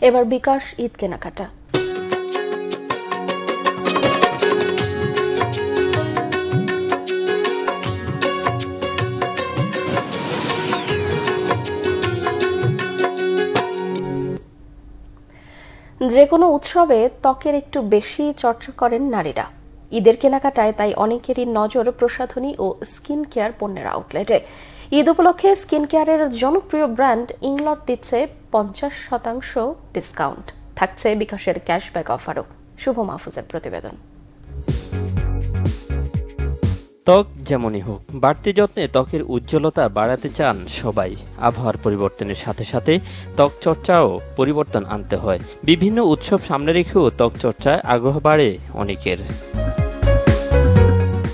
এবার বিকাশ ঈদ কেনাকাটা। যে কোনো উৎসবে ত্বকের একটু বেশি চর্চা করেন নারীরা। ঈদের কেনাকাটায় তাই অনেকেরই নজর প্রসাধনী ও স্কিন কেয়ার পণ্যের আউটলেটে। ঈদ উপলক্ষে স্কিন কেয়ারের জনপ্রিয় ব্র্যান্ড ইংলট দিচ্ছে 50% ডিসকাউন্ট। থাকছে বিকাশের ক্যাশব্যাক অফারও। শুভ মাহফুজের প্রতিবেদন। ত্বক যেমনই হোক, বাড়তি যত্নে ত্বকের উজ্জ্বলতা বাড়াতে চান সবাই। আবহাওয়ার পরিবর্তনের সাথে সাথে ত্বক চর্চাও পরিবর্তন আনতে হয়। বিভিন্ন উৎসব সামনে রেখেও ত্বক চর্চায় আগ্রহ বাড়ে অনেকের।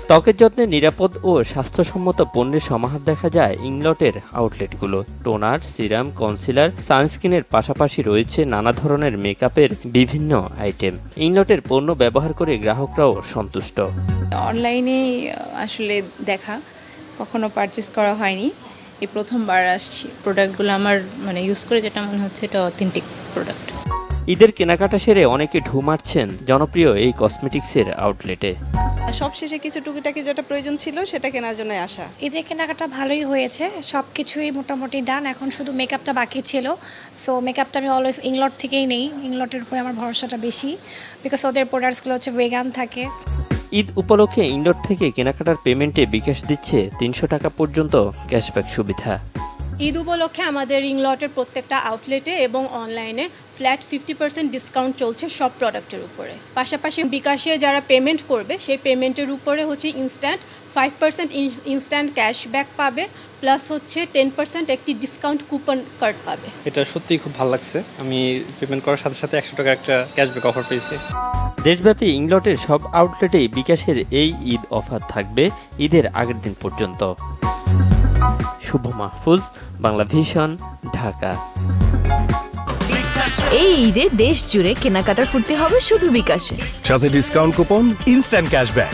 ত্বকের যত্নে নিরাপদ ও স্বাস্থ্যসম্মত পণ্যের সমাহার দেখা যায় ইংলটের আউটলেটগুলো। টোনার, সিরাম, কনসিলার, সানস্ক্রিনের পাশাপাশি রয়েছে নানা ধরনের মেকআপের বিভিন্ন আইটেম। ইংলটের পণ্য ব্যবহার করে গ্রাহকরাও সন্তুষ্ট। অনলাইনে আসলে দেখা, কখনো পারচেস করা হয়নি, এই প্রথমবার আসছি। প্রোডাক্টগুলো আমার ইউজ করে যেটা মনে হচ্ছে এটা অথেন্টিক প্রোডাক্ট। ঈদের কেনাকাটা সেরে অনেকে ঢু মারছেন জনপ্রিয় এই কসমেটিক্সের আউটলেটে। সবশেষে কিছু টুকিটাকি যেটা প্রয়োজন ছিল সেটা কেনার জন্য আসা। ঈদের কেনাকাটা ভালোই হয়েছে, সব কিছুই মোটামুটি ডান। এখন শুধু মেকআপটা বাকি ছিল। সো মেকআপটা আমি অলওয়েজ ইংলট থেকেই নেই। ইংলটের উপরে আমার ভরসাটা বেশি, বিকজ ওদের প্রোডাক্টসগুলো হচ্ছে ভেগান থাকে। ঈদ উপলক্ষে ইংলট থেকে কেনাকাটার পেমেন্টে বিকাশ দিচ্ছে 300 টাকা পর্যন্ত ক্যাশব্যাক সুবিধা। ঈদ উপলক্ষে আমাদের ইংলটের প্রত্যেকটা আউটলেটে এবং অনলাইনে ফ্ল্যাট 50% ডিসকাউন্ট চলছে সব প্রোডাক্টের উপরে। পাশাপাশি বিকাশে যারা পেমেন্ট করবে সেই পেমেন্টের উপরে হচ্ছে 5% ইনস্ট্যান্ট ক্যাশব্যাক পাবে, প্লাস হচ্ছে 10% একটি ডিসকাউন্ট কুপন কার্ড পাবে। এটা সত্যিই খুব ভালো লাগছে। আমি পেমেন্ট করার সাথে সাথে 100 টাকা একটা ক্যাশব্যাক অফার পেয়েছি। দেশব্যাপী ইংলটের সব আউটলেটেই বিকাশের এই ঈদ অফার থাকবে ঈদের আগের দিন পর্যন্ত। শুভ মাহফুজ, বাংলা ভিশন, ঢাকা। এই ঈদে দেশ জুড়ে কেনাকাটার ফুর্তি হবে শুধু বিকাশে, সাথে ডিসকাউন্ট কুপন, ইনস্ট্যান্ট ক্যাশব্যাক।